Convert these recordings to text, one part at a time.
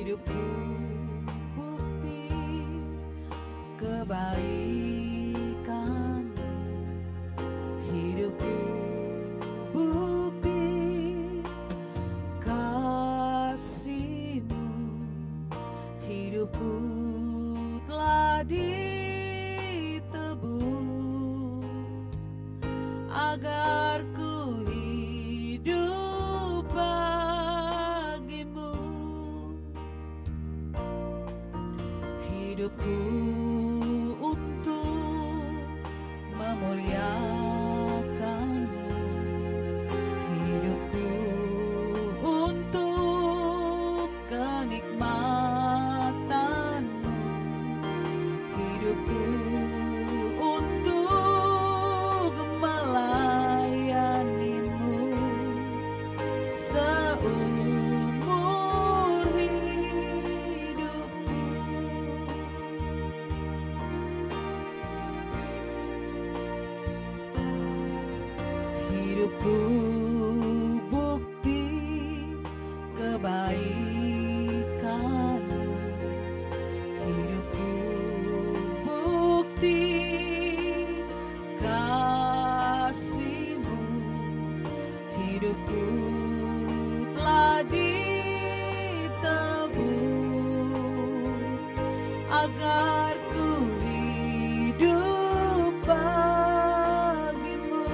Hidupku bukti kebaikan, hidupku bukti kasih-Mu, hidupku telah ditebus agar ku hidup bagi-Mu. Hidupku untuk memuliakan-Mu, hidupku untuk kenikmatan-Mu, hidupku untuk melayani-Mu seumur hidupku. Hidupku bukti kebaikan-Mu, hidupku bukti kasih-Mu, hidupku telah ditebus agar ku hidup bagi-Mu.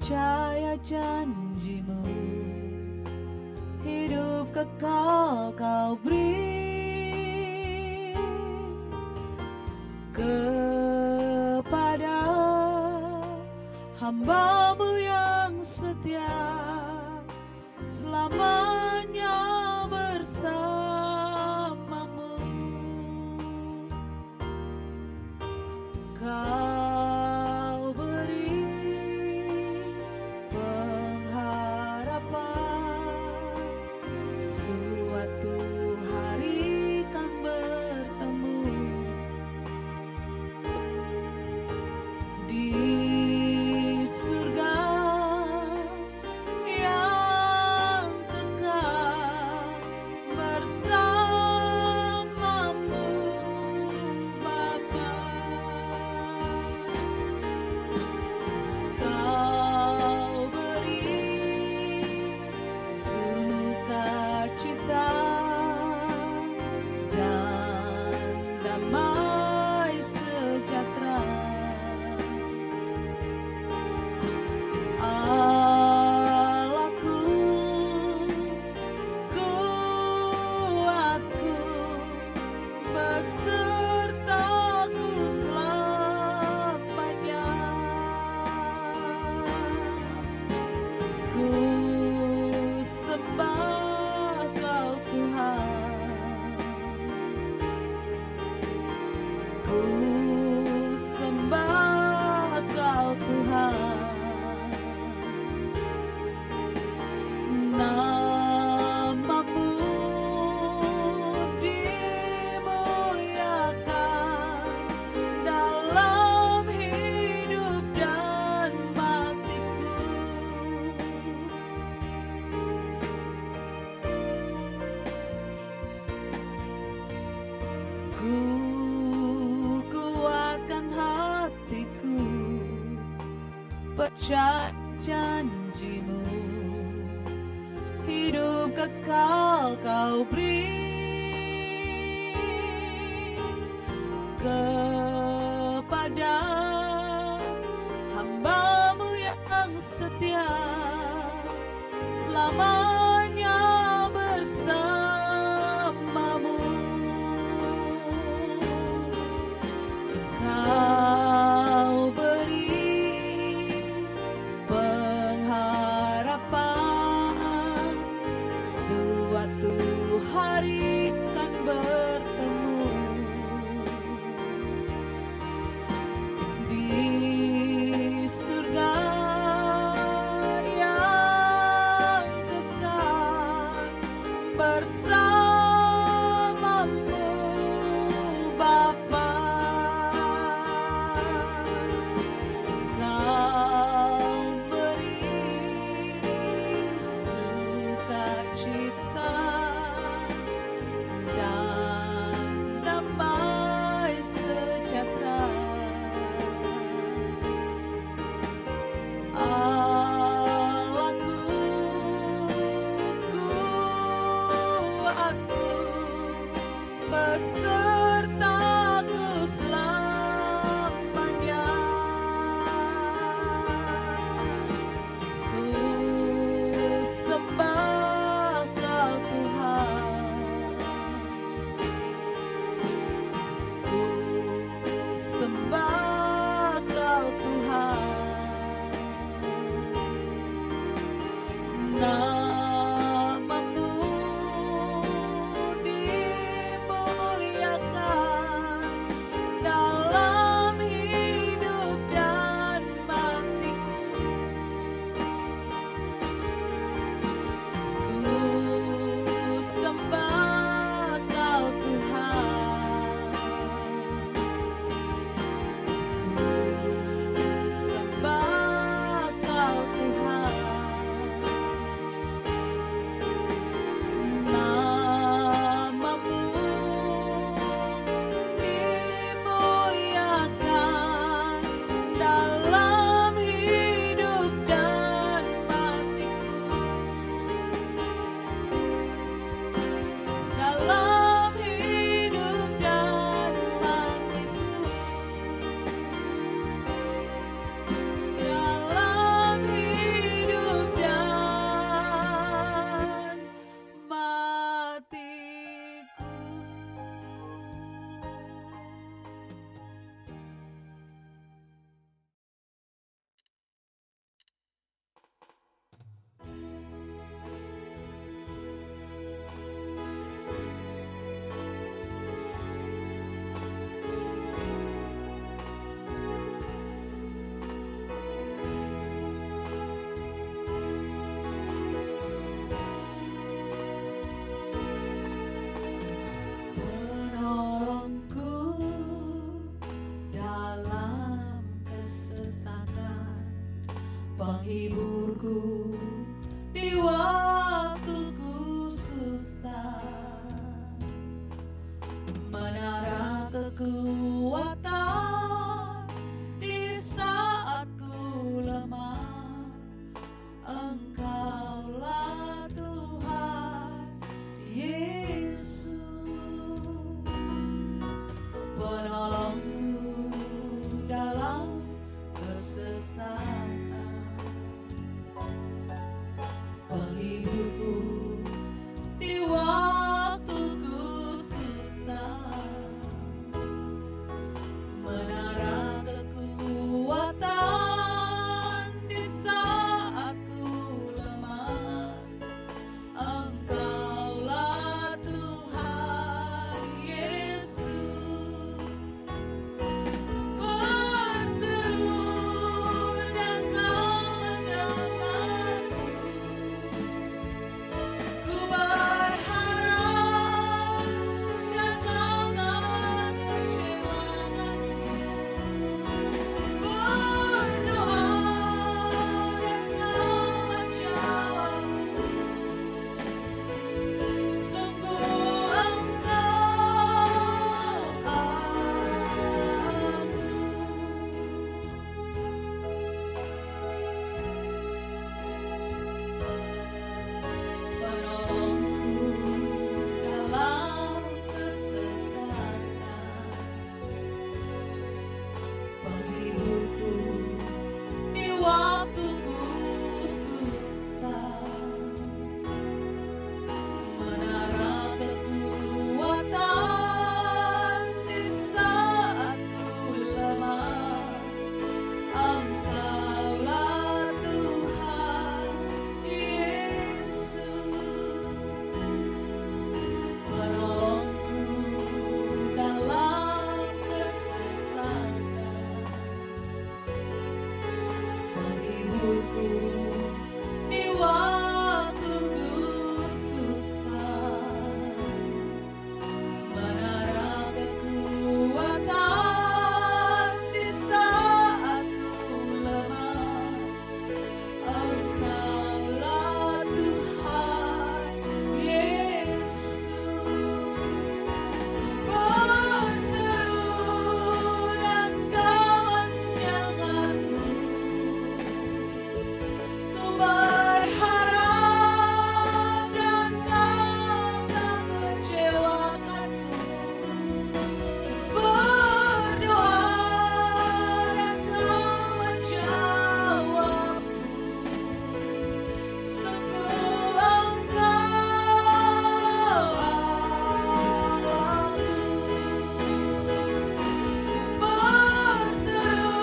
percaya janjimu, hidup kekal kau beri kepada hamba-Mu yang setia, selamanya bersama-Mu. Kau beri pengharapan, suatu hari kan bertemu di surga yang kekal bersama-Mu Bapa. Kau beri sukacita dan damai sejahtera. Allahku, kuatku, besertaku selamanya. Ku sembah Kau Tuhan, ku sembah Kau Tuhan. Nama-Mu dimuliakan dalam hidup dan matiku. Ku kuatkan hatiku, percaya janji-Mu, hidup kekal Kau beri kepada hamba-Mu yang setia, selamanya bersama-Mu. Kau beri pengharapan, suatu hari kan bertemu di surga yang kekal bersama-Mu Bapa. Kau beri sukacita dan damai sejahtera. Allahku, kuatku, besertaku selamanya. Ku sembah Kau Tuhan, ku sembah Kau Tuhan. Nama-Mu dimuliakan penghiburku di waktuku susah, menara kekuatan di saat ku lemah. Engkaulah Tuhan Yesus, penolongku dalam kesesatan, penghiburku di waktuku susah, menara kekuatan di saat ku lemah. Engkaulah Tuhan Yesus, berseru dan Kau mendengarku. Ku berharap dan Kau tak kecewakanku. Berdoa dan Kau menjawabku. Sungguh Engkau penolongku dalam kesesatan, penghiburku di waktuku susah, menara kekuatan di saat ku lemah. Engkaulah Tuhan Yesus, penolongku dalam kesesatan, penghiburku di waktuku susah, menara kekuatan di saat ku lemah. Engkaulah Tuhan Yesus, berseru dan Kau mendengarku. Ku berharap dan Kau tak kecewakanku. Berdoa dan Kau menjawabku. Sungguh Engkau Allahku. Berseru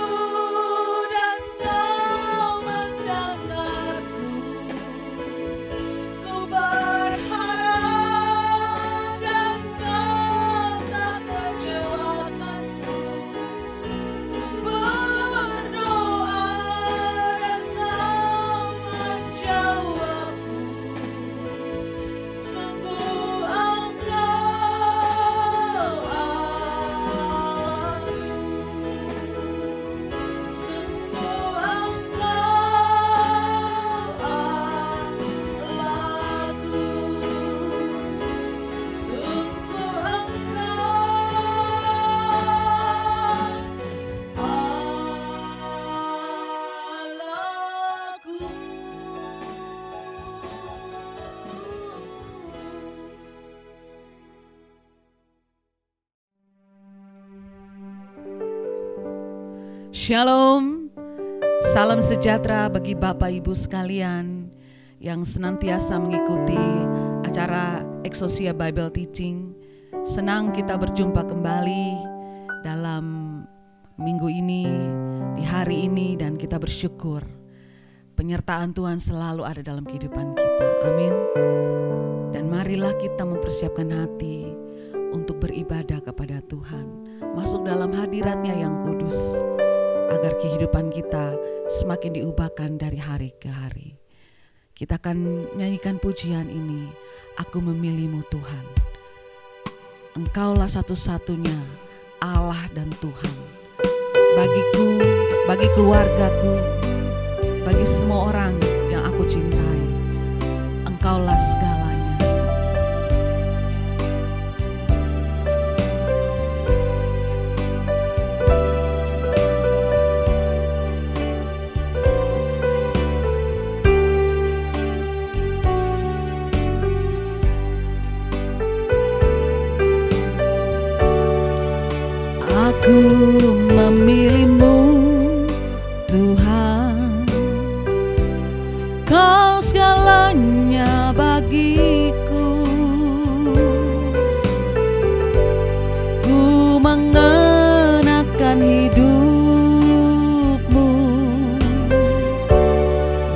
dan Kau mendengarku. Ku berharap dan Kau tak kecewakanku. Berdoa dan Kau menjawabku. Sungguh Engkau Allahku. Sungguh Engkau Allahku. Sungguh Shalom, salam sejahtera bagi Bapak Ibu sekalian yang senantiasa mengikuti acara Exousia Bible Teaching. Senang kita berjumpa kembali dalam minggu ini, di hari ini, dan kita bersyukur penyertaan Tuhan selalu ada dalam kehidupan kita. Amin. Dan marilah kita mempersiapkan hati untuk beribadah kepada Tuhan, masuk dalam hadirat-Nya yang kudus, agar kehidupan kita semakin diubahkan dari hari ke hari. Kita akan nyanyikan pujian ini, Aku Memilih-Mu Tuhan. Engkaulah satu-satunya Allah dan Tuhan. Bagiku, bagi keluargaku, bagi semua orang aku cintai. Engkaulah segalanya. Aku memilih-Mu, Tuhan. Kau segalanya bagiku. Ku mengenakan hidup-Mu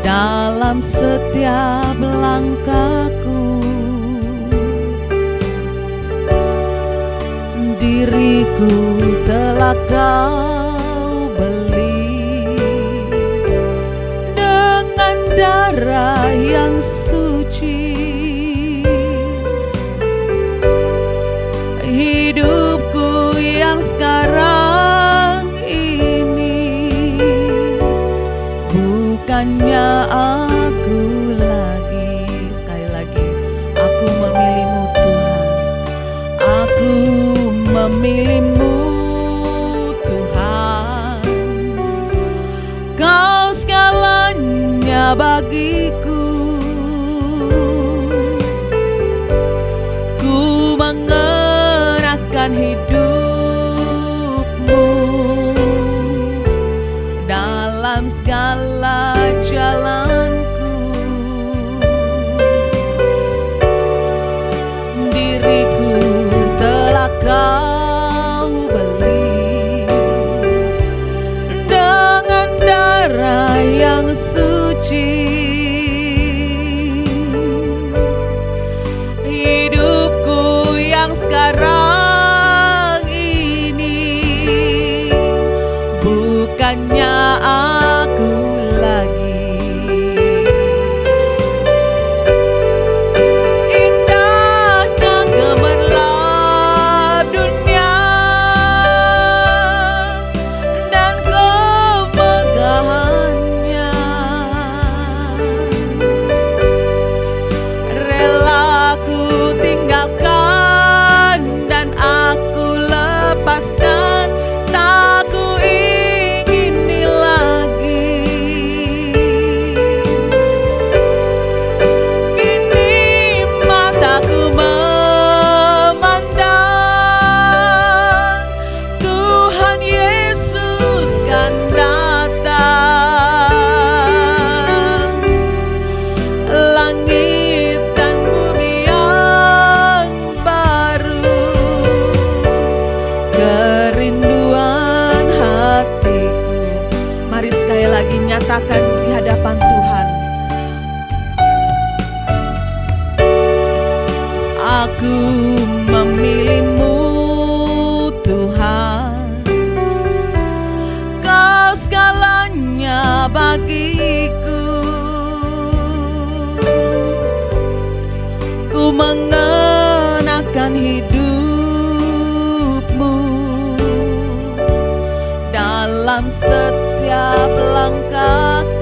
dalam setiap langkahku. Diriku telah Kau beli dengan darah yang suci. Hidupku yang sekarang ini bukannya aku lagi. Sekali lagi, aku memilih-Mu, Tuhan. Aku memilih-Mu, Tuhan. Kau segalanya bagiku. Ku mengenakan hidup-Mu dalam segala jalanku. Diriku telah Kau beli dengan darah yang suci. Hidupku yang sekarang ini bukannya aku lagi. Tak ku ingini lagi. Kini mataku memandang Tuhan Yesus kan datang. Langit dan bumi yang baru, kerinduan hatiku. Mari sekali lagi nyatakan di hadapan Tuhan. Aku memilih-Mu, Tuhan. Kau segalanya bagiku. Ku mengenakan hidup-Mu dalam setiap langkahku.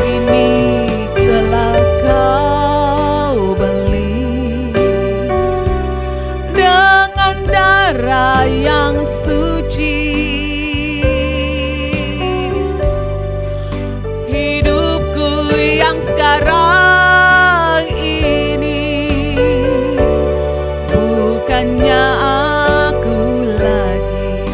Ini telah Kau beli dengan darah yang suci. Hidupku yang sekarang ini bukannya aku lagi.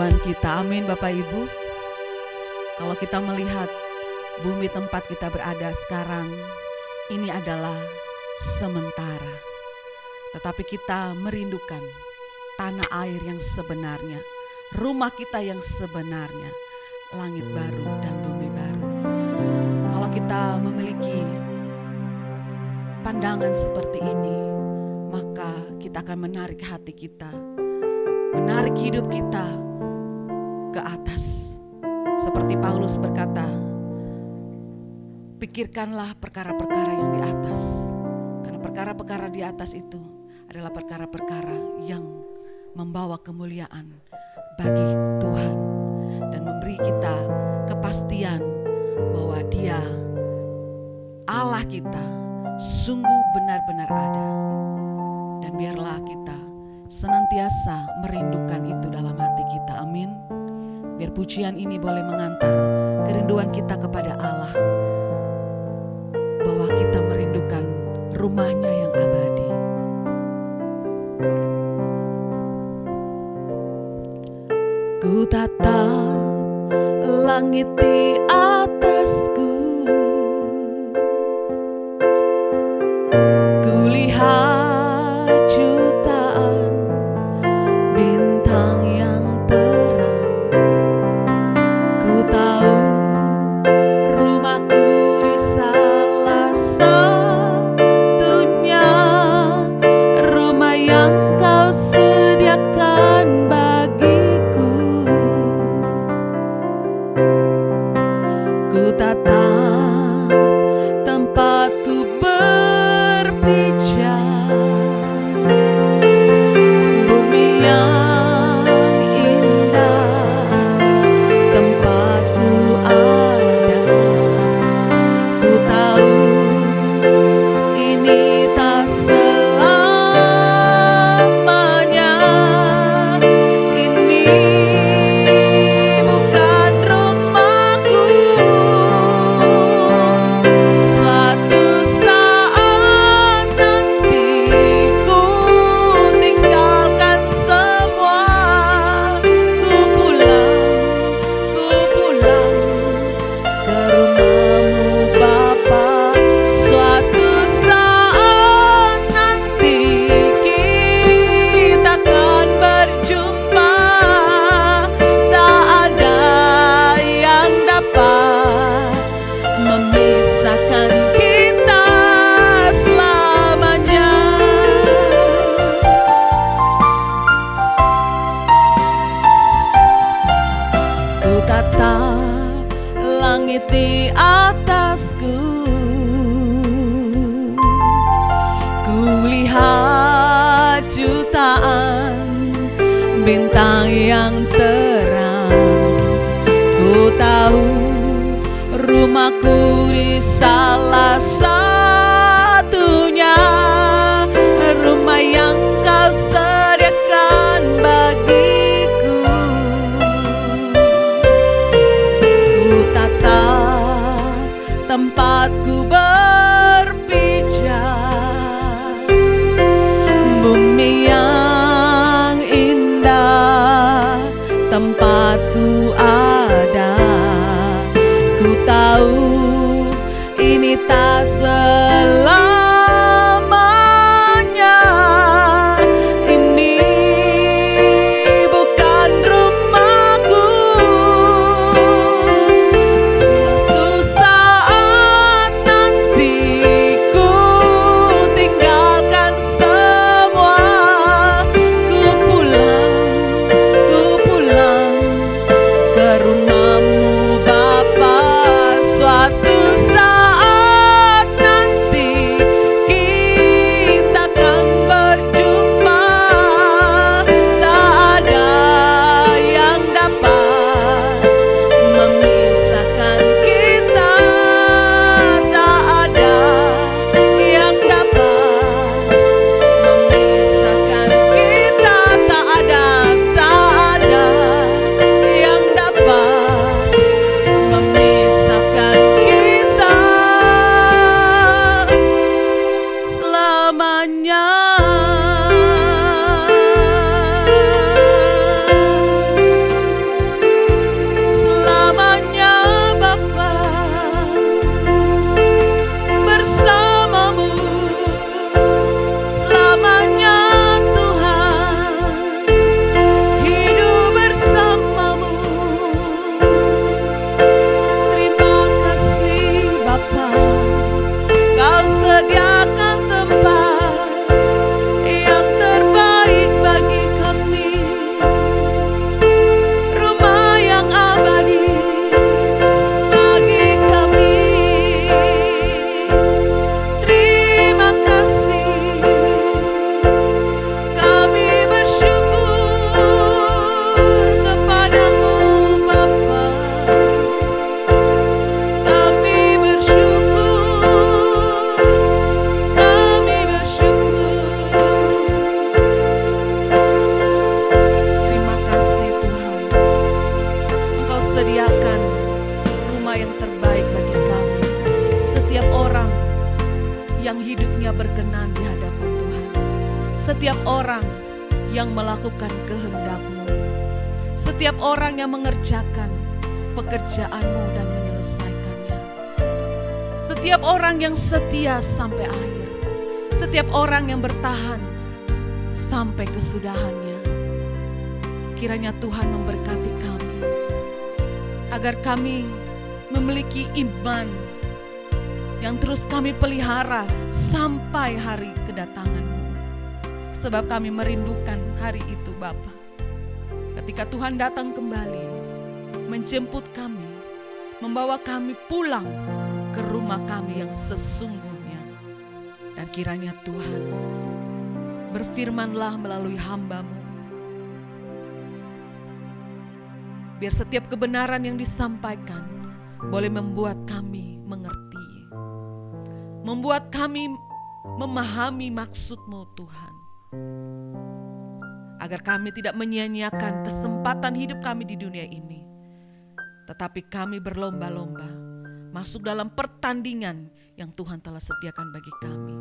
Tuhan kita. Amin Bapak Ibu. Kalau kita melihat bumi tempat kita berada sekarang, ini adalah sementara. Tetapi kita merindukan tanah air yang sebenarnya, rumah kita yang sebenarnya, langit baru dan bumi baru. Kalau kita memiliki pandangan seperti ini, maka kita akan menarik hati kita, menarik hidup kita ke atas. Seperti Paulus berkata, pikirkanlah perkara-perkara yang di atas. Karena perkara-perkara di atas itu adalah perkara-perkara yang membawa kemuliaan bagi Tuhan dan memberi kita kepastian bahwa Dia, Allah kita, sungguh benar-benar ada. Dan biarlah kita senantiasa merindukan itu dalam hati kita. Amin. Biar pujian ini boleh mengantar kerinduan kita kepada Allah, bahwa kita merindukan rumahnya yang abadi. Ku tatap langit di atasku, ku lihat jutaan bintang yang terang. Ku tahu rumahku di salah satunya, rumah yang Kau sediakan bagiku. Ku tatap tempatku berpijak, bumi yang indah tempatku ada. Ku tahu ini tak selamanya, ini bukan rumahku. Suatu saat nanti ku tinggalkan semua, ku pulang ke rumahmu Bapa. Suatu saat nanti kita akan berjumpa, tak ada yang dapat memisahkan kita selamanya. Ku tatap langit di atasku, ku lihat jutaan bintang yang terang. Ku tahu rumahku di salah satunya, rumah yang Kau sediakan bagiku. Ku tatap tempatku berpijak, bumi yang indah tempatku ada. Ku tahu ini tak selamanya, ini bukan rumahku. Suatu saat nanti ku tinggalkan semua, ku pulang ke rumahmu Bapa. Suatu saat nanti yang terbaik bagi kami. Setiap orang yang hidupnya berkenan di hadapan Tuhan. Setiap orang yang melakukan kehendak-Mu. Setiap orang yang mengerjakan pekerjaan-Mu dan menyelesaikannya. Setiap orang yang setia sampai akhir. Setiap orang yang bertahan sampai kesudahannya. Kiranya Tuhan memberkati kami, agar kami memiliki iman yang terus kami pelihara sampai hari kedatangan-Mu. Sebab kami merindukan hari itu Bapa. Ketika Tuhan datang kembali, menjemput kami, membawa kami pulang ke rumah kami yang sesungguhnya. Dan kiranya Tuhan berfirmanlah melalui hamba-Mu. Biar setiap kebenaran yang disampaikan boleh membuat kami mengerti. Membuat kami memahami maksud-Mu Tuhan. Agar kami tidak menyia-nyiakan kesempatan hidup kami di dunia ini. Tetapi kami berlomba-lomba masuk dalam pertandingan yang Tuhan telah sediakan bagi kami.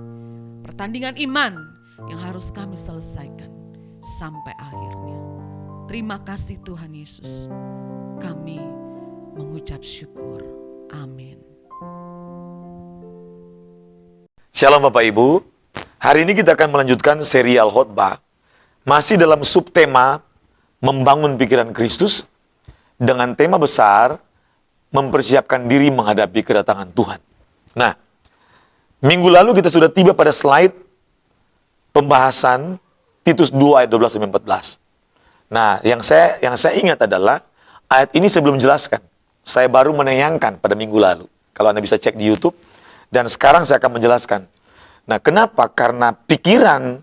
Pertandingan iman yang harus kami selesaikan sampai akhirnya. Terima kasih Tuhan Yesus. Kami mengucap syukur. Amin. Shalom Bapak Ibu. Hari ini kita akan melanjutkan seri Al-Khotbah. Masih dalam subtema membangun pikiran Kristus dengan tema besar mempersiapkan diri menghadapi kedatangan Tuhan. Nah, minggu lalu kita sudah tiba pada slide pembahasan Titus 2 ayat 12-14. Nah, yang saya ingat adalah ayat ini saya belum jelaskan. Saya baru menayangkan pada minggu lalu. Kalau Anda bisa cek di YouTube. Dan sekarang saya akan menjelaskan. Nah, kenapa? Karena pikiran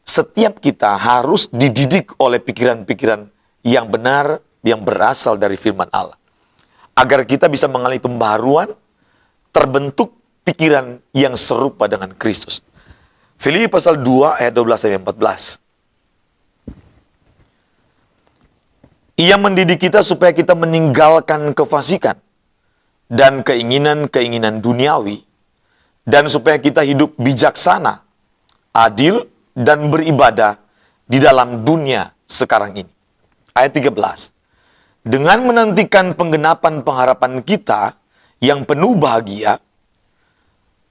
setiap kita harus dididik oleh pikiran-pikiran yang benar, yang berasal dari firman Allah. Agar kita bisa mengalami pembaharuan, terbentuk pikiran yang serupa dengan Kristus. Filipi pasal 2 ayat 12-14. Ia mendidik kita supaya kita meninggalkan kefasikan dan keinginan-keinginan duniawi, dan supaya kita hidup bijaksana, adil, dan beribadah di dalam dunia sekarang ini. Ayat 13. Dengan menantikan penggenapan pengharapan kita yang penuh bahagia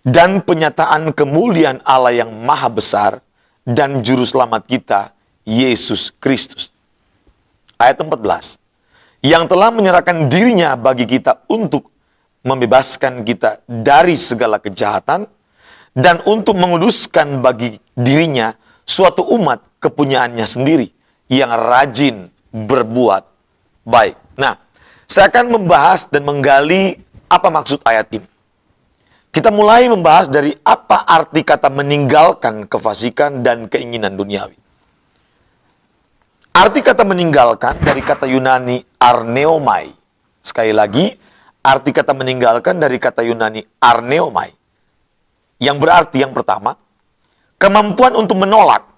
dan penyataan kemuliaan Allah yang maha besar dan juru selamat kita, Yesus Kristus. Ayat 14. Yang telah menyerahkan dirinya bagi kita untuk membebaskan kita dari segala kejahatan dan untuk menguduskan bagi dirinya suatu umat kepunyaannya sendiri yang rajin berbuat baik. Nah, saya akan membahas dan menggali apa maksud ayat ini. Kita mulai membahas dari apa arti kata meninggalkan kefasikan dan keinginan duniawi. Arti kata meninggalkan dari kata Yunani arneomai. Sekali lagi, arti kata meninggalkan dari kata Yunani arneomai. Yang berarti yang pertama, kemampuan untuk menolak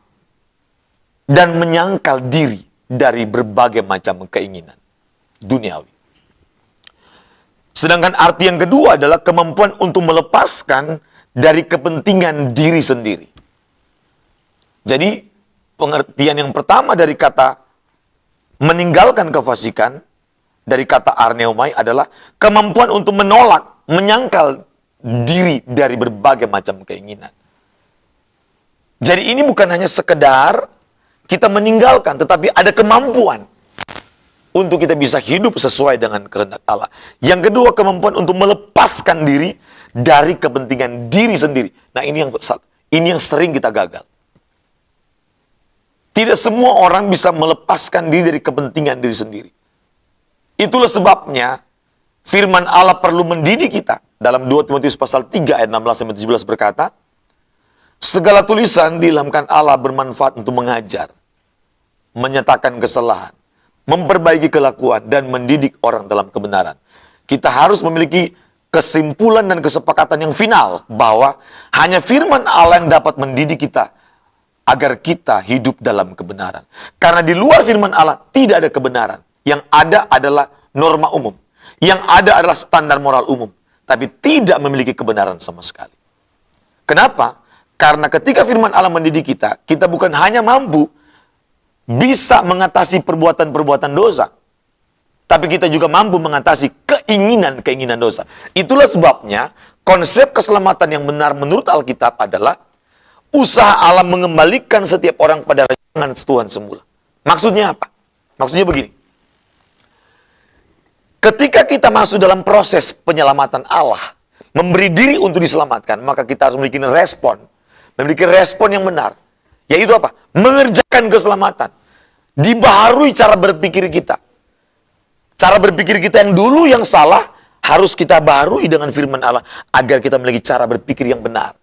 dan menyangkal diri dari berbagai macam keinginan duniawi. Sedangkan arti yang kedua adalah kemampuan untuk melepaskan dari kepentingan diri sendiri. Jadi, pengertian yang pertama dari kata meninggalkan kefasikan, dari kata arneomai adalah kemampuan untuk menolak, menyangkal diri dari berbagai macam keinginan. Jadi ini bukan hanya sekedar kita meninggalkan, tetapi ada kemampuan untuk kita bisa hidup sesuai dengan kehendak Allah. Yang kedua, kemampuan untuk melepaskan diri dari kepentingan diri sendiri. Nah, ini yang sering kita gagal. Tidak semua orang bisa melepaskan diri dari kepentingan diri sendiri. Itulah sebabnya firman Allah perlu mendidik kita. Dalam 2 Timotius pasal 3 ayat 16-17 berkata, segala tulisan diilhamkan Allah bermanfaat untuk mengajar, menyatakan kesalahan, memperbaiki kelakuan, dan mendidik orang dalam kebenaran. Kita harus memiliki kesimpulan dan kesepakatan yang final bahwa hanya firman Allah yang dapat mendidik kita agar kita hidup dalam kebenaran. Karena di luar firman Allah tidak ada kebenaran. Yang ada adalah norma umum. Yang ada adalah standar moral umum, tapi tidak memiliki kebenaran sama sekali. Kenapa? Karena ketika firman Allah mendidik kita, kita bukan hanya mampu bisa mengatasi perbuatan-perbuatan dosa, tapi kita juga mampu mengatasi keinginan-keinginan dosa. Itulah sebabnya konsep keselamatan yang benar menurut Alkitab adalah usaha Allah mengembalikan setiap orang pada rancangan Tuhan semula. Maksudnya apa? Maksudnya begini. Ketika kita masuk dalam proses penyelamatan Allah, memberi diri untuk diselamatkan, maka kita harus memiliki respon yang benar. Yaitu apa? Mengerjakan keselamatan. Dibaharui cara berpikir kita. Cara berpikir kita yang dulu yang salah, harus kita baharui dengan firman Allah, agar kita memiliki cara berpikir yang benar.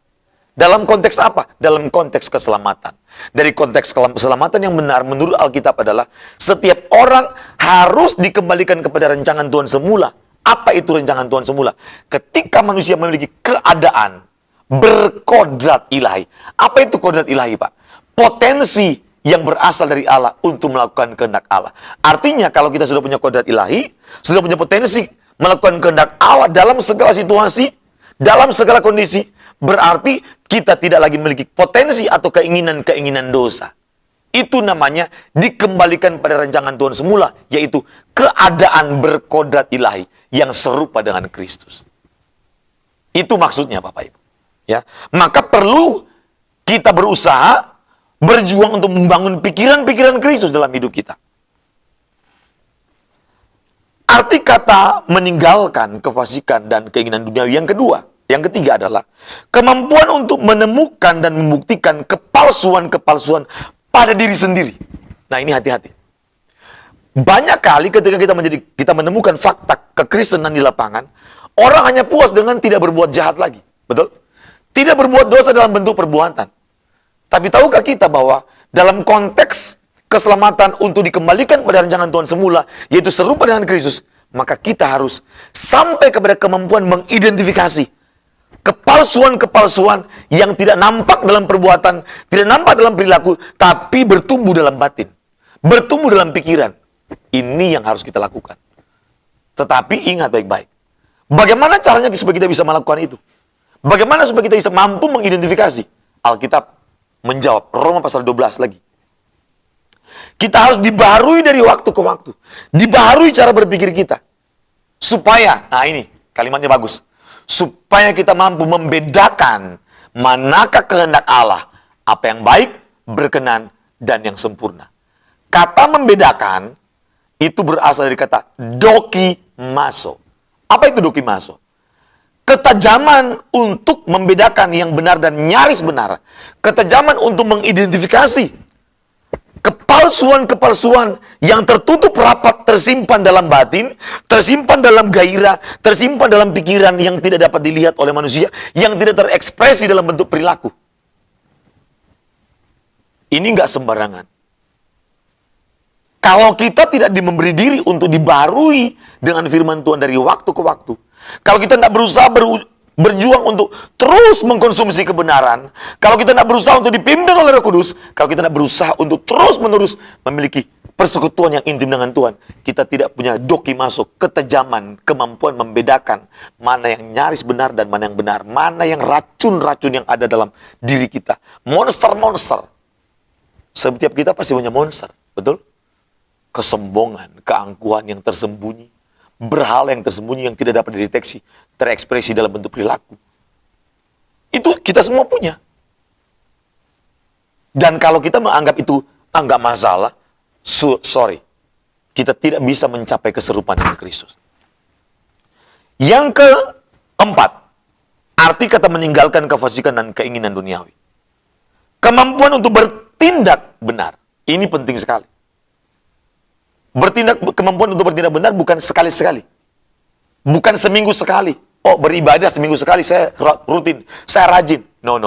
Dalam konteks apa? Dalam konteks keselamatan. Dari konteks keselamatan yang benar menurut Alkitab adalah setiap orang harus dikembalikan kepada rancangan Tuhan semula. Apa itu rancangan Tuhan semula? Ketika manusia memiliki keadaan berkodrat ilahi. Apa itu kodrat ilahi, Pak? Potensi yang berasal dari Allah untuk melakukan kehendak Allah. Artinya kalau kita sudah punya kodrat ilahi, sudah punya potensi melakukan kehendak Allah dalam segala situasi, dalam segala kondisi, berarti kita tidak lagi memiliki potensi atau keinginan-keinginan dosa. Itu namanya dikembalikan pada rancangan Tuhan semula, yaitu keadaan berkodrat ilahi yang serupa dengan Kristus. Itu maksudnya, Bapak Ibu. Ya, maka perlu kita berusaha berjuang untuk membangun pikiran-pikiran Kristus dalam hidup kita. Arti kata meninggalkan kefasikan dan keinginan duniawi yang kedua, yang ketiga adalah kemampuan untuk menemukan dan membuktikan kepalsuan-kepalsuan pada diri sendiri. Nah, ini hati-hati. Banyak kali ketika kita menemukan fakta kekristenan di lapangan, orang hanya puas dengan tidak berbuat jahat lagi. Betul? Tidak berbuat dosa dalam bentuk perbuatan. Tapi tahukah kita bahwa dalam konteks keselamatan untuk dikembalikan pada rancangan Tuhan semula, yaitu serupa dengan Kristus, maka kita harus sampai kepada kemampuan mengidentifikasi kepalsuan-kepalsuan yang tidak nampak dalam perbuatan, tidak nampak dalam perilaku, tapi bertumbuh dalam batin, bertumbuh dalam pikiran. Ini yang harus kita lakukan. Tetapi ingat baik-baik, bagaimana caranya supaya kita bisa melakukan itu? Bagaimana supaya kita bisa mampu mengidentifikasi? Alkitab menjawab, Roma pasal 12 lagi. Kita harus dibaharui dari waktu ke waktu. Dibaharui cara berpikir kita. Supaya, nah ini kalimatnya bagus. Supaya kita mampu membedakan manakah kehendak Allah, apa yang baik, berkenan, dan yang sempurna. Kata membedakan itu berasal dari kata dokimaso. Apa itu dokimaso? Ketajaman untuk membedakan yang benar dan nyaris benar. Ketajaman untuk mengidentifikasi kepalsuan-kepalsuan yang tertutup rapat, tersimpan dalam batin, tersimpan dalam gairah, tersimpan dalam pikiran yang tidak dapat dilihat oleh manusia, yang tidak terekspresi dalam bentuk perilaku. Ini nggak sembarangan. Kalau kita tidak memberi diri untuk dibarui dengan firman Tuhan dari waktu ke waktu, kalau kita tidak berusaha berjuang untuk terus mengkonsumsi kebenaran, kalau kita tidak berusaha untuk dipimpin oleh Roh Kudus, kalau kita tidak berusaha untuk terus-menerus memiliki persekutuan yang intim dengan Tuhan, kita tidak punya dokimaso, ketajaman, kemampuan membedakan mana yang nyaris benar dan mana yang benar, mana yang racun-racun yang ada dalam diri kita. Monster-monster. Setiap kita pasti punya monster, betul? Kesombongan, keangkuhan yang tersembunyi, berhala yang tersembunyi yang tidak dapat dideteksi, terekspresi dalam bentuk perilaku. Itu kita semua punya. Dan kalau kita menganggap itu enggak masalah, sorry, kita tidak bisa mencapai keserupaan dengan Kristus. Yang keempat, arti kata meninggalkan kefasikan dan keinginan duniawi. Kemampuan untuk bertindak benar. Ini penting sekali. Kemampuan untuk bertindak benar bukan sekali-sekali. Bukan seminggu sekali. Oh, beribadah seminggu sekali, saya rutin, saya rajin. No.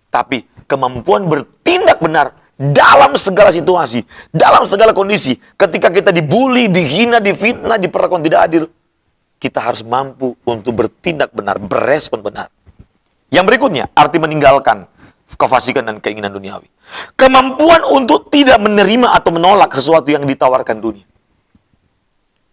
Tapi kemampuan bertindak benar dalam segala situasi, dalam segala kondisi. Ketika kita dibully, dihina, difitnah, diperlakukan tidak adil, kita harus mampu untuk bertindak benar, berespon benar. Yang berikutnya, arti meninggalkan kefasikan dan keinginan duniawi. Kemampuan untuk tidak menerima atau menolak sesuatu yang ditawarkan dunia.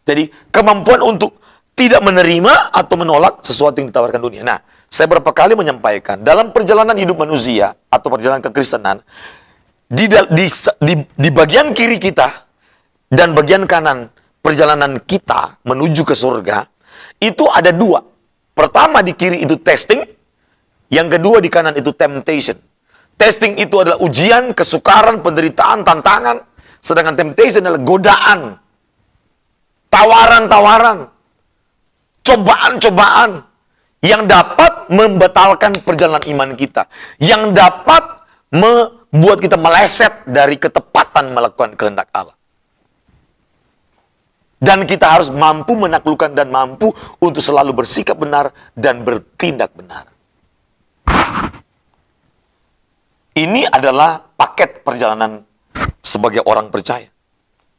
Jadi kemampuan untuk tidak menerima atau menolak sesuatu yang ditawarkan dunia. Nah, saya beberapa kali menyampaikan, dalam perjalanan hidup manusia atau perjalanan kekristenan, di bagian kiri kita dan bagian kanan perjalanan kita menuju ke surga, itu ada dua. Pertama di kiri itu testing, yang kedua di kanan itu temptation. Testing itu adalah ujian, kesukaran, penderitaan, tantangan. Sedangkan temptation adalah godaan, tawaran-tawaran, cobaan-cobaan yang dapat membatalkan perjalanan iman kita, yang dapat membuat kita meleset dari ketepatan melakukan kehendak Allah. Dan kita harus mampu menaklukkan dan mampu untuk selalu bersikap benar dan bertindak benar. Ini adalah paket perjalanan sebagai orang percaya.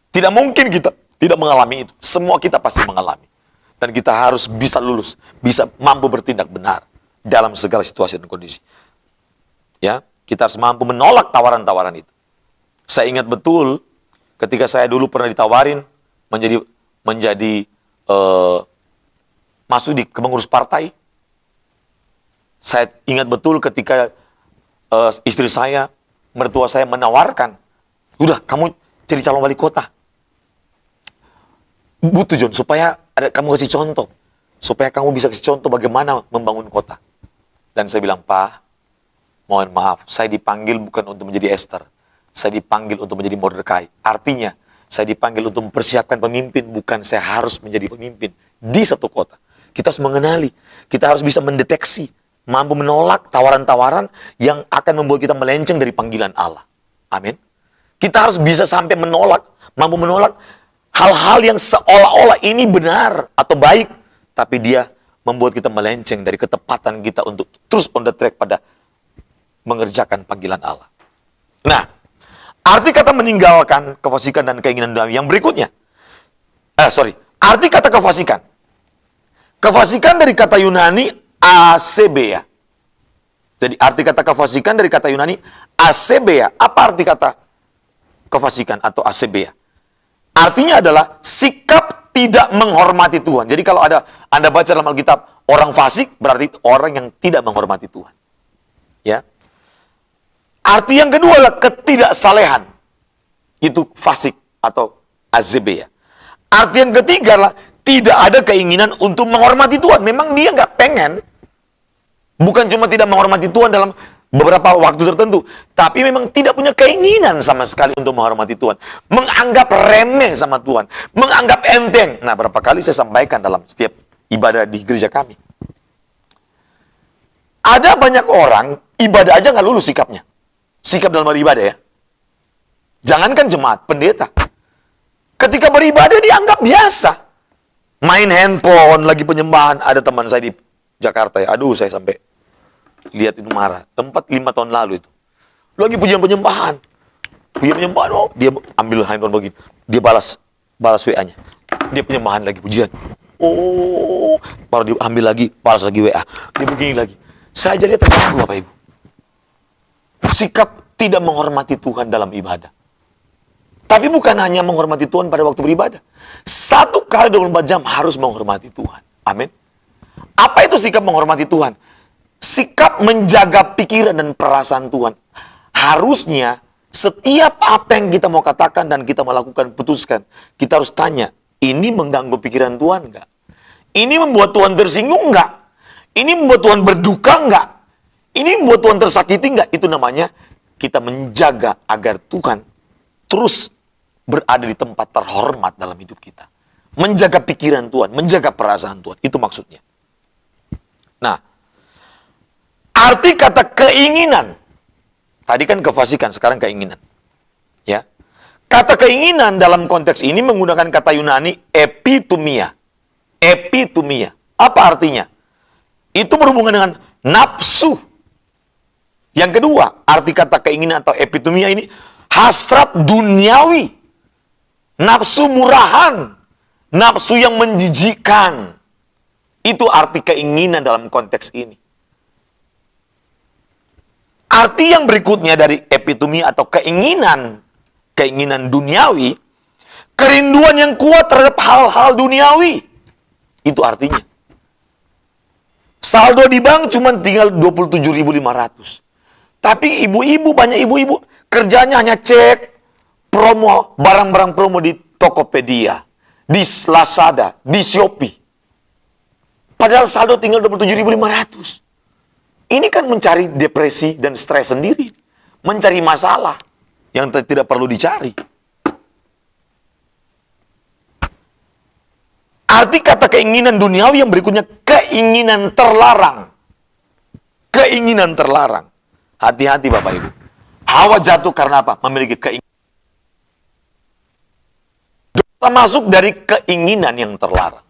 Tidak mungkin kita tidak mengalami itu. Semua kita pasti mengalami. Dan kita harus bisa lulus, bisa mampu bertindak benar dalam segala situasi dan kondisi. Ya, kita harus mampu menolak tawaran-tawaran itu. Saya ingat betul ketika saya dulu pernah ditawarin menjadi masuk di pengurus partai. Saya ingat betul ketika istri saya, mertua saya menawarkan, udah kamu jadi calon wali kota. Butuh John, supaya kamu kasih contoh. Supaya kamu bisa kasih contoh bagaimana membangun kota. Dan saya bilang, Pak, mohon maaf, saya dipanggil bukan untuk menjadi Esther. Saya dipanggil untuk menjadi Mordekai. Artinya, saya dipanggil untuk mempersiapkan pemimpin, bukan saya harus menjadi pemimpin di satu kota. Kita harus mengenali, kita harus bisa mendeteksi, mampu menolak tawaran-tawaran yang akan membuat kita melenceng dari panggilan Allah. Amin. Kita harus bisa sampai menolak, mampu menolak hal-hal yang seolah-olah ini benar atau baik, tapi dia membuat kita melenceng dari ketepatan kita untuk terus on the track pada mengerjakan panggilan Allah. Nah, arti kata meninggalkan kefasikan dan keinginan duniawi yang berikutnya. Arti kata kefasikan. Kefasikan dari kata Yunani asebea. Jadi arti kata kefasikan dari kata Yunani asebea. Apa arti kata kefasikan atau asebea? Artinya adalah sikap tidak menghormati Tuhan. Jadi kalau Anda baca dalam Alkitab orang fasik, berarti orang yang tidak menghormati Tuhan. Ya. Arti yang kedua adalah ketidaksalehan. Itu fasik atau azebea. Arti yang ketiga adalah tidak ada keinginan untuk menghormati Tuhan. Memang dia nggak pengen. Bukan cuma tidak menghormati Tuhan dalam beberapa waktu tertentu, tapi memang tidak punya keinginan sama sekali untuk menghormati Tuhan. Menganggap remeh sama Tuhan. Menganggap enteng. Nah, berapa kali saya sampaikan dalam setiap ibadah di gereja kami. Ada banyak orang, ibadah aja nggak lulus sikapnya. Sikap dalam beribadah ya. Jangankan jemaat, pendeta. Ketika beribadah dianggap biasa. Main handphone, lagi penyembahan. Ada teman saya di Jakarta ya. Aduh, saya sampai lihat itu marah. 4-5 tahun lalu itu. Lagi pujian penyembahan. Pujian penyembahan, oh, dia ambil handphone begini. Dia balas WA-nya. Dia penyembahan lagi, pujian. Oh, baru dia ambil lagi, balas lagi WA. Dia begini lagi. Saya jadi terganggu, Bapak Ibu. Sikap tidak menghormati Tuhan dalam ibadah. Tapi bukan hanya menghormati Tuhan pada waktu beribadah. 1 kali 24 jam harus menghormati Tuhan. Amin. Apa itu sikap menghormati Tuhan? Sikap menjaga pikiran dan perasaan Tuhan. Harusnya setiap apa yang kita mau katakan dan kita melakukan, putuskan, kita harus tanya, ini mengganggu pikiran Tuhan enggak? Ini membuat Tuhan tersinggung enggak? Ini membuat Tuhan berduka enggak? Ini membuat Tuhan tersakiti enggak? Itu namanya kita menjaga agar Tuhan terus berada di tempat terhormat dalam hidup kita. Menjaga pikiran Tuhan, menjaga perasaan Tuhan. Itu maksudnya. Nah, arti kata keinginan. Tadi kan kefasikan, sekarang keinginan. Ya. Kata keinginan dalam konteks ini menggunakan kata Yunani epitumia. Epitumia. Apa artinya? Itu berhubungan dengan nafsu. Yang kedua, arti kata keinginan atau epitumia ini hasrat duniawi. Nafsu murahan. Nafsu yang menjijikkan. Itu arti keinginan dalam konteks ini. Arti yang berikutnya dari epitumia atau keinginan duniawi, Kerinduan yang kuat terhadap hal-hal duniawi. Itu artinya. Saldo di bank cuma tinggal 27.500. Tapi ibu-ibu, banyak ibu-ibu, kerjanya hanya cek promo, barang-barang promo di Tokopedia, di Lazada, di Shopee. Padahal saldo tinggal 27.500. Ini kan mencari depresi dan stres sendiri. Mencari masalah yang tidak perlu dicari. Arti kata keinginan duniawi yang berikutnya, keinginan terlarang. Keinginan terlarang. Hati-hati Bapak Ibu. Hawa jatuh karena apa? Memiliki keinginan. Dosa masuk dari keinginan yang terlarang.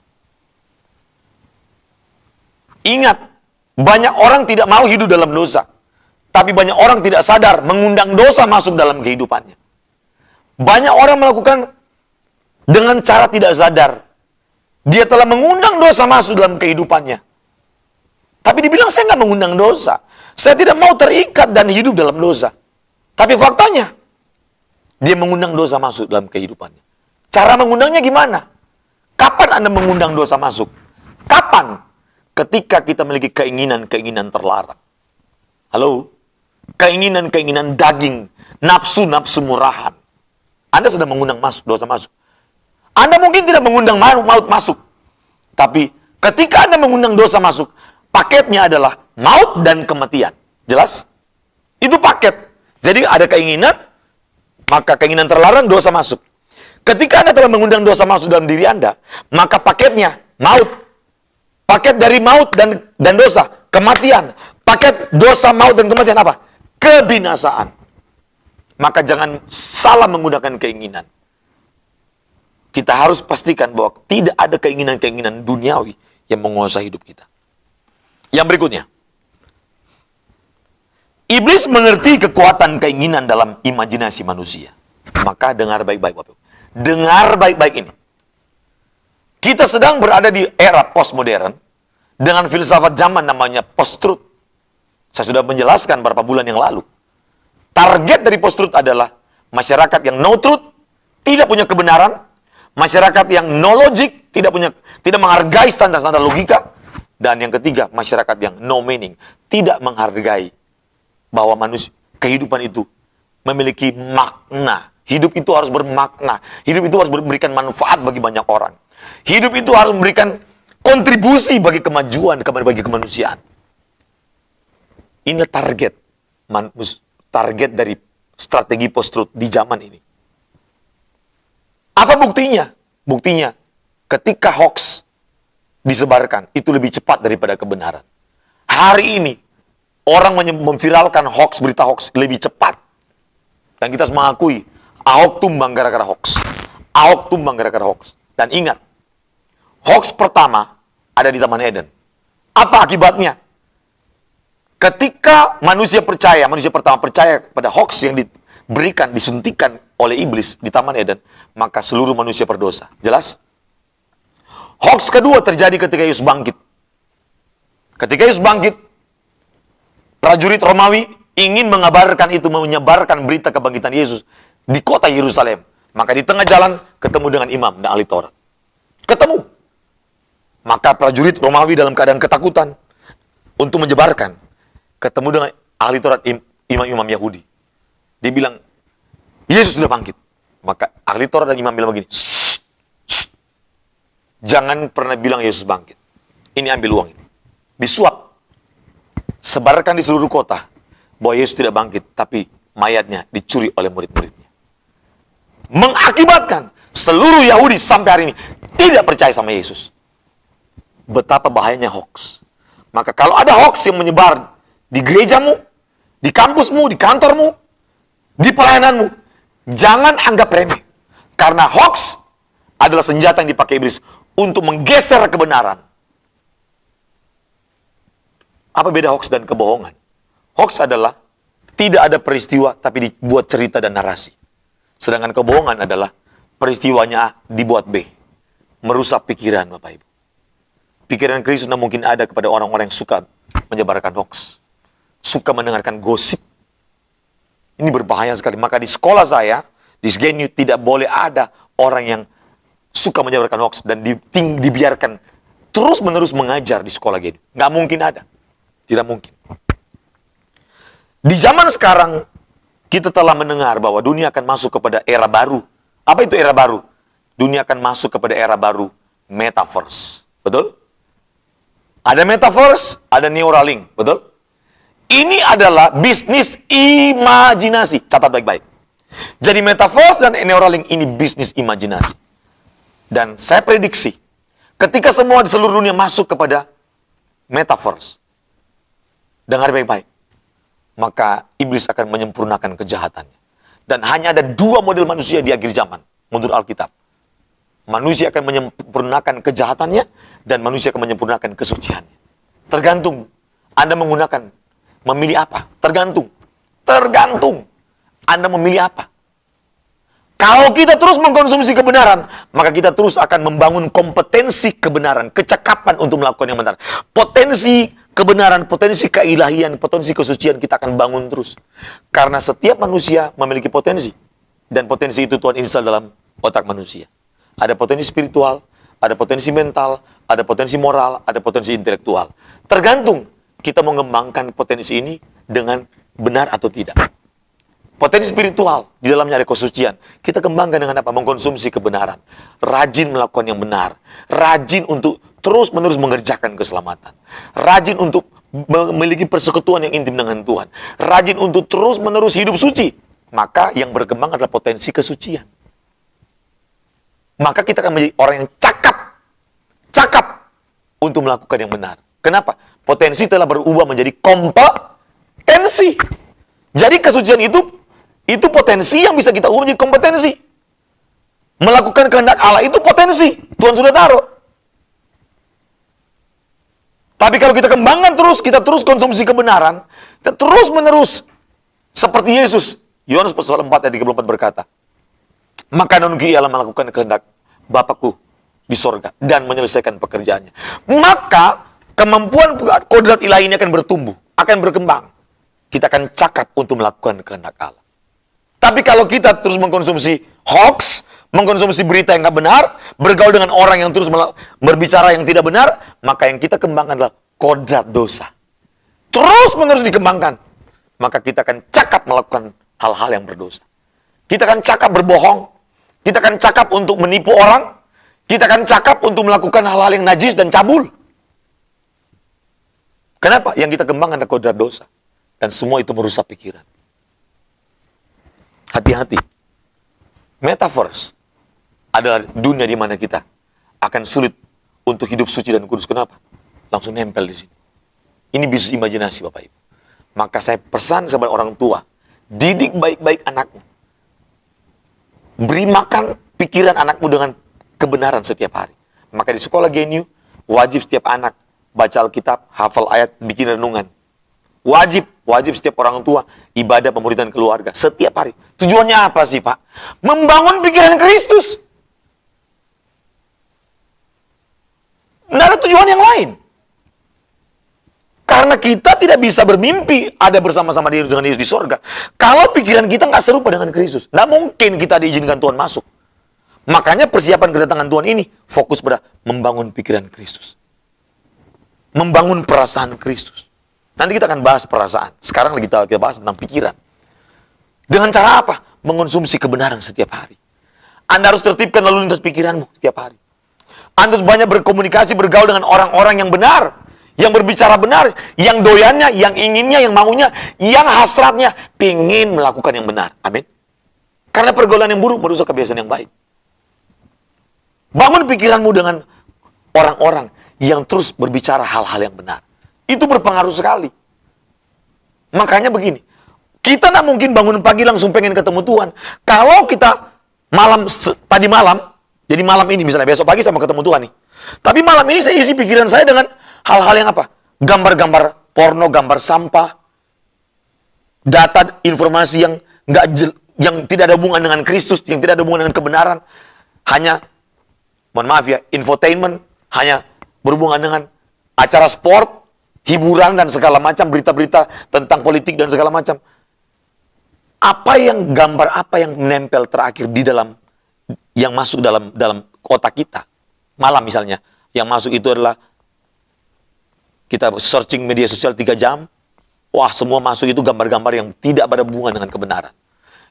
Ingat, banyak orang tidak mau hidup dalam dosa. Tapi banyak orang tidak sadar mengundang dosa masuk dalam kehidupannya. Banyak orang melakukan dengan cara tidak sadar. Dia telah mengundang dosa masuk dalam kehidupannya. Tapi dibilang saya nggak mengundang dosa. Saya tidak mau terikat dan hidup dalam dosa. Tapi faktanya, dia mengundang dosa masuk dalam kehidupannya. Cara mengundangnya gimana? Kapan Anda mengundang dosa masuk? Kapan? Ketika kita memiliki keinginan-keinginan terlarang. Halo? Keinginan-keinginan daging, nafsu-nafsu murahan. Anda sudah mengundang dosa masuk. Anda mungkin tidak mengundang maut masuk. Tapi ketika Anda mengundang dosa masuk, paketnya adalah maut dan kematian. Jelas? Itu paket. Jadi ada keinginan, maka keinginan terlarang dosa masuk. Ketika Anda telah mengundang dosa masuk dalam diri Anda, maka paketnya maut. Paket dari maut dan dosa, kematian. Paket dosa, maut, dan kematian apa? Kebinasaan. Maka jangan salah menggunakan keinginan. Kita harus pastikan bahwa tidak ada keinginan-keinginan duniawi yang menguasai hidup kita. Yang berikutnya. Iblis mengerti kekuatan keinginan dalam imajinasi manusia. Maka dengar baik-baik, Bapak. Dengar baik-baik ini. Kita sedang berada di era postmodern dengan filsafat zaman namanya post-truth. Saya sudah menjelaskan beberapa bulan yang lalu. Target dari post-truth adalah masyarakat yang no truth, tidak punya kebenaran, masyarakat yang no logic, tidak menghargai standar-standar logika, dan yang ketiga, masyarakat yang no meaning, tidak menghargai bahwa manusia kehidupan itu memiliki makna. Hidup itu harus bermakna. Hidup itu harus memberikan manfaat bagi banyak orang. Hidup itu harus memberikan kontribusi bagi kemajuan, bagi kemanusiaan. Ini target dari strategi post-truth di zaman ini. Apa buktinya? Buktinya, ketika hoax disebarkan, itu lebih cepat daripada kebenaran. Hari ini, orang memviralkan hoax, berita hoax lebih cepat. Dan kita harus mengakui, Ahok tumbang gara-gara hoax. Ahok tumbang gara-gara hoax. Dan ingat, hoax pertama ada di Taman Eden. Apa akibatnya? Ketika manusia pertama percaya pada hoax yang diberikan, disuntikan oleh iblis di Taman Eden, maka seluruh manusia berdosa. Jelas? Hoax kedua terjadi ketika Yesus bangkit. Ketika Yesus bangkit, prajurit Romawi ingin mengabarkan itu, menyebarkan berita kebangkitan Yesus di kota Yerusalem. Maka di tengah jalan ketemu dengan imam dan ahli Taurat. Ketemu. Maka prajurit Romawi dalam keadaan ketakutan untuk menyebarkan. Ketemu dengan ahli Taurat, imam-imam Yahudi. Dia bilang, Yesus sudah bangkit. Maka ahli Taurat dan imam bilang begini, "Shh, shh. Jangan pernah bilang Yesus bangkit. Ini ambil uang ini. Disuap. Sebarkan di seluruh kota bahwa Yesus tidak bangkit, tapi mayatnya dicuri oleh murid-muridnya." Mengakibatkan seluruh Yahudi sampai hari ini tidak percaya sama Yesus. Betapa bahayanya hoax. Maka kalau ada hoax yang menyebar di gerejamu, di kampusmu, di kantormu, di pelayananmu, jangan anggap remeh. Karena hoax adalah senjata yang dipakai iblis untuk menggeser kebenaran. Apa beda hoax dan kebohongan? Hoax adalah tidak ada peristiwa tapi dibuat cerita dan narasi. Sedangkan kebohongan adalah peristiwanya A dibuat B. Merusak pikiran Bapak Ibu. Pikiran Kristus mungkin ada kepada orang-orang yang suka menyebarkan hoax. Suka mendengarkan gosip. Ini berbahaya sekali. Maka di sekolah saya, Di GNU tidak boleh ada orang yang suka menyebarkan hoax dan dibiarkan terus-menerus mengajar di sekolah GNU. Nggak mungkin ada. Tidak mungkin. Di zaman sekarang, kita telah mendengar bahwa dunia akan masuk kepada era baru. Apa itu era baru? Dunia akan masuk kepada era baru, metaverse. Betul? Ada metaverse, ada Neuralink. Betul? Ini adalah bisnis imajinasi. Catat baik-baik. Jadi metaverse dan Neuralink ini bisnis imajinasi. Dan saya prediksi, ketika semua di seluruh dunia masuk kepada metaverse, dengar baik-baik, maka iblis akan menyempurnakan kejahatannya. Dan hanya ada dua model manusia di akhir zaman, menurut Alkitab. Manusia akan menyempurnakan kejahatannya, dan manusia akan menyempurnakan kesuciannya. Tergantung Anda memilih apa. Tergantung Anda memilih apa. Kalau kita terus mengkonsumsi kebenaran, maka kita terus akan membangun kompetensi kebenaran, kecakapan untuk melakukan yang benar. Potensi kebenaran, potensi keilahian, potensi kesucian kita akan bangun terus. Karena setiap manusia memiliki potensi. Dan potensi itu Tuhan install dalam otak manusia. Ada potensi spiritual, ada potensi mental, ada potensi moral, ada potensi intelektual. Tergantung kita mengembangkan potensi ini dengan benar atau tidak. Potensi spiritual, di dalamnya ada kesucian. Kita kembangkan dengan apa? Mengkonsumsi kebenaran. Rajin melakukan yang benar. Rajin untuk terus-menerus mengerjakan keselamatan. Rajin untuk memiliki persekutuan yang intim dengan Tuhan. Rajin untuk terus-menerus hidup suci. Maka yang berkembang adalah potensi kesucian. Maka kita akan menjadi orang yang cakap untuk melakukan yang benar. Kenapa? Potensi telah berubah menjadi kompetensi. Jadi kesucian itu potensi yang bisa kita ubah menjadi kompetensi. Melakukan kehendak Allah itu potensi. Tuhan sudah taruh. Tapi kalau kita kembangkan terus, kita terus konsumsi kebenaran, kita terus menerus seperti Yesus. Yohanes pasal 4 ayat 34 berkata, maka nanti ialah melakukan kehendak Bapakku di sorga dan menyelesaikan pekerjaannya. Maka kemampuan kodrat ilahi ini akan bertumbuh, akan berkembang. Kita akan cakap untuk melakukan kehendak Allah. Tapi kalau kita terus mengkonsumsi hoax, mengkonsumsi berita yang nggak benar, bergaul dengan orang yang terus berbicara yang tidak benar, maka yang kita kembangkan adalah kodrat dosa. Terus menerus dikembangkan. Maka kita akan cakap melakukan hal-hal yang berdosa. Kita akan cakap berbohong. Kita akan cakap untuk menipu orang. Kita akan cakap untuk melakukan hal-hal yang najis dan cabul. Kenapa? Yang kita kembangkan adalah kodrat dosa. Dan semua itu merusak pikiran. Hati-hati. Metaverse adalah dunia di mana kita akan sulit untuk hidup suci dan kudus. Kenapa? Langsung nempel di sini. Ini bisnis imajinasi, Bapak Ibu. Maka saya pesan kepada orang tua, didik baik-baik anakmu. Beri makan pikiran anakmu dengan kebenaran setiap hari. Maka di sekolah GNU, wajib setiap anak baca Alkitab, hafal ayat, bikin renungan. Wajib setiap orang tua ibadah pemuridan keluarga setiap hari. Tujuannya apa sih, Pak? Membangun pikiran Kristus. Tidak ada tujuan yang lain. Karena kita tidak bisa bermimpi ada bersama-sama dengan Yesus di sorga. Kalau pikiran kita nggak serupa dengan Kristus, nggak mungkin kita diizinkan Tuhan masuk. Makanya persiapan kedatangan Tuhan ini fokus pada membangun pikiran Kristus. Membangun perasaan Kristus. Nanti kita akan bahas perasaan. Sekarang lagi kita bahas tentang pikiran. Dengan cara apa? Mengonsumsi kebenaran setiap hari. Anda harus tertibkan lalu lintas pikiranmu setiap hari. Anda harus banyak berkomunikasi, bergaul dengan orang-orang yang benar. Yang berbicara benar. Yang doyannya, yang inginnya, yang maunya, yang hasratnya. Pingin melakukan yang benar. Amin. Karena pergaulan yang buruk merusak kebiasaan yang baik. Bangun pikiranmu dengan orang-orang yang terus berbicara hal-hal yang benar. Itu berpengaruh sekali. Makanya begini, kita tidak mungkin bangun pagi langsung pengen ketemu Tuhan. Kalau kita tadi malam, jadi malam ini misalnya, besok pagi sama ketemu Tuhan nih. Tapi malam ini saya isi pikiran saya dengan hal-hal yang apa? Gambar-gambar porno, gambar sampah, data, informasi yang tidak ada hubungan dengan Kristus, yang tidak ada hubungan dengan kebenaran. Hanya, mohon maaf ya, infotainment, hanya berhubungan dengan acara sport, hiburan dan segala macam, berita-berita tentang politik dan segala macam. gambar apa yang menempel terakhir di dalam, yang masuk dalam otak kita. Malam misalnya, yang masuk itu adalah kita searching media sosial 3 jam, wah semua masuk itu gambar-gambar yang tidak berhubungan dengan kebenaran.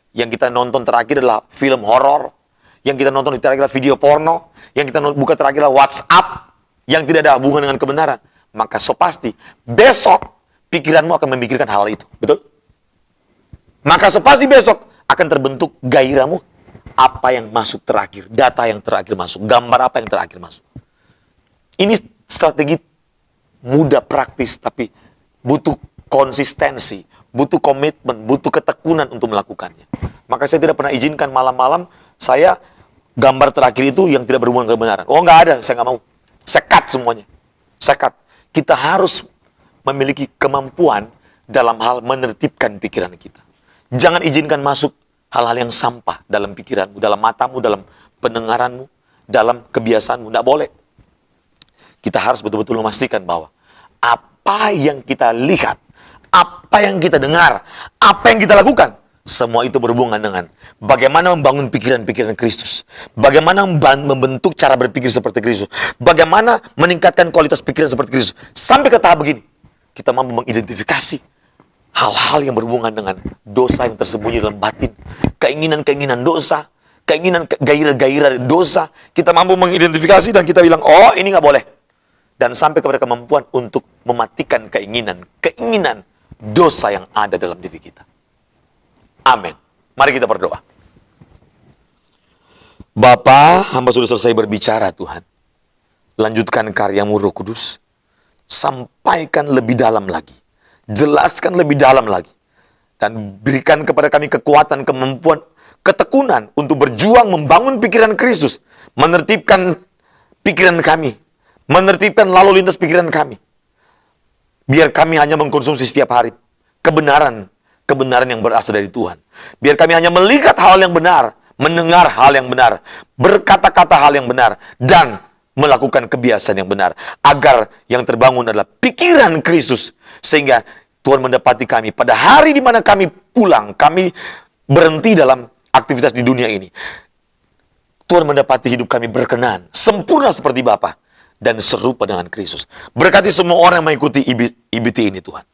Yang kita nonton terakhir adalah film horor, yang kita nonton terakhir adalah video porno, yang kita buka terakhir adalah WhatsApp, yang tidak ada hubungan dengan kebenaran. Maka so pasti, besok pikiranmu akan memikirkan hal itu. Betul? Maka so pasti besok akan terbentuk gairahmu. Apa yang masuk terakhir, data yang terakhir masuk, gambar apa yang terakhir masuk. Ini strategi mudah, praktis, tapi butuh konsistensi, butuh komitmen, butuh ketekunan untuk melakukannya. Maka saya tidak pernah izinkan malam-malam saya gambar terakhir itu yang tidak berhubungan dengan kebenaran. Oh, nggak ada, saya nggak mau. Sekat semuanya. Sekat. Kita harus memiliki kemampuan dalam hal menertibkan pikiran kita. Jangan izinkan masuk hal-hal yang sampah dalam pikiranmu, dalam matamu, dalam pendengaranmu, dalam kebiasaanmu. Tidak boleh. Kita harus betul-betul memastikan bahwa apa yang kita lihat, apa yang kita dengar, apa yang kita lakukan, semua itu berhubungan dengan bagaimana membangun pikiran-pikiran Kristus. Bagaimana membentuk cara berpikir seperti Kristus. Bagaimana meningkatkan kualitas pikiran seperti Kristus. Sampai ke tahap begini, kita mampu mengidentifikasi hal-hal yang berhubungan dengan dosa yang tersembunyi dalam batin. Keinginan-keinginan dosa, gairah-gairah dosa. Kita mampu mengidentifikasi dan kita bilang, oh ini nggak boleh. Dan sampai kepada kemampuan untuk mematikan keinginan dosa yang ada dalam diri kita. Amin. Mari kita berdoa. Bapa, hamba sudah selesai berbicara Tuhan. Lanjutkan karyamu Roh Kudus. Sampaikan lebih dalam lagi. Jelaskan lebih dalam lagi. Dan berikan kepada kami kekuatan, kemampuan, ketekunan untuk berjuang membangun pikiran Kristus. Menertibkan pikiran kami. Menertibkan lalu lintas pikiran kami. Biar kami hanya mengkonsumsi setiap hari kebenaran yang berasal dari Tuhan. Biar kami hanya melihat hal yang benar, mendengar hal yang benar, berkata-kata hal yang benar, dan melakukan kebiasaan yang benar. Agar yang terbangun adalah pikiran Kristus. Sehingga Tuhan mendapati kami pada hari di mana kami pulang, kami berhenti dalam aktivitas di dunia ini. Tuhan mendapati hidup kami berkenan, sempurna seperti Bapa, dan serupa dengan Kristus. Berkati semua orang yang mengikuti IBT ini Tuhan.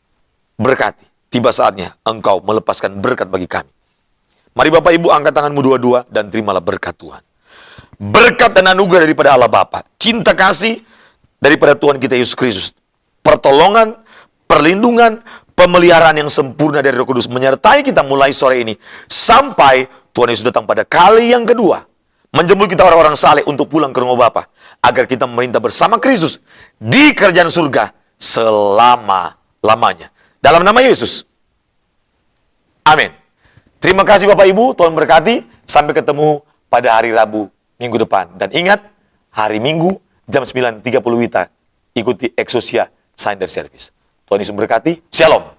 Berkati. Tiba saatnya Engkau melepaskan berkat bagi kami. Mari Bapak Ibu angkat tanganmu dua-dua dan terimalah berkat Tuhan. Berkat dan anugerah daripada Allah Bapa, cinta kasih daripada Tuhan kita Yesus Kristus, pertolongan, perlindungan, pemeliharaan yang sempurna dari Roh Kudus menyertai kita mulai sore ini sampai Tuhan Yesus datang pada kali yang kedua, menjemput kita orang-orang saleh untuk pulang ke rumah Bapa, agar kita memerintah bersama Kristus di kerajaan surga selama-lamanya. Dalam nama Yesus. Amin. Terima kasih Bapak Ibu, Tuhan berkati. Sampai ketemu pada hari Rabu minggu depan. Dan ingat, hari Minggu jam 9.30 WITA, ikuti Exousia Sunday Service. Tuhan Yesus berkati. Shalom.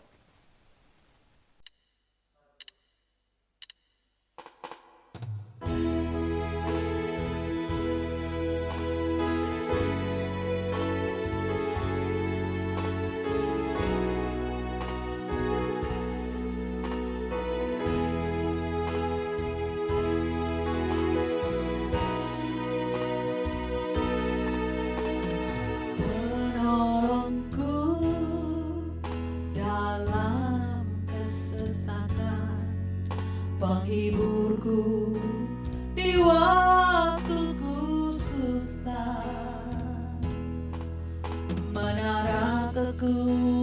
Penolongku dalam kesesakan, penghiburku di waktuku susah, menara teguh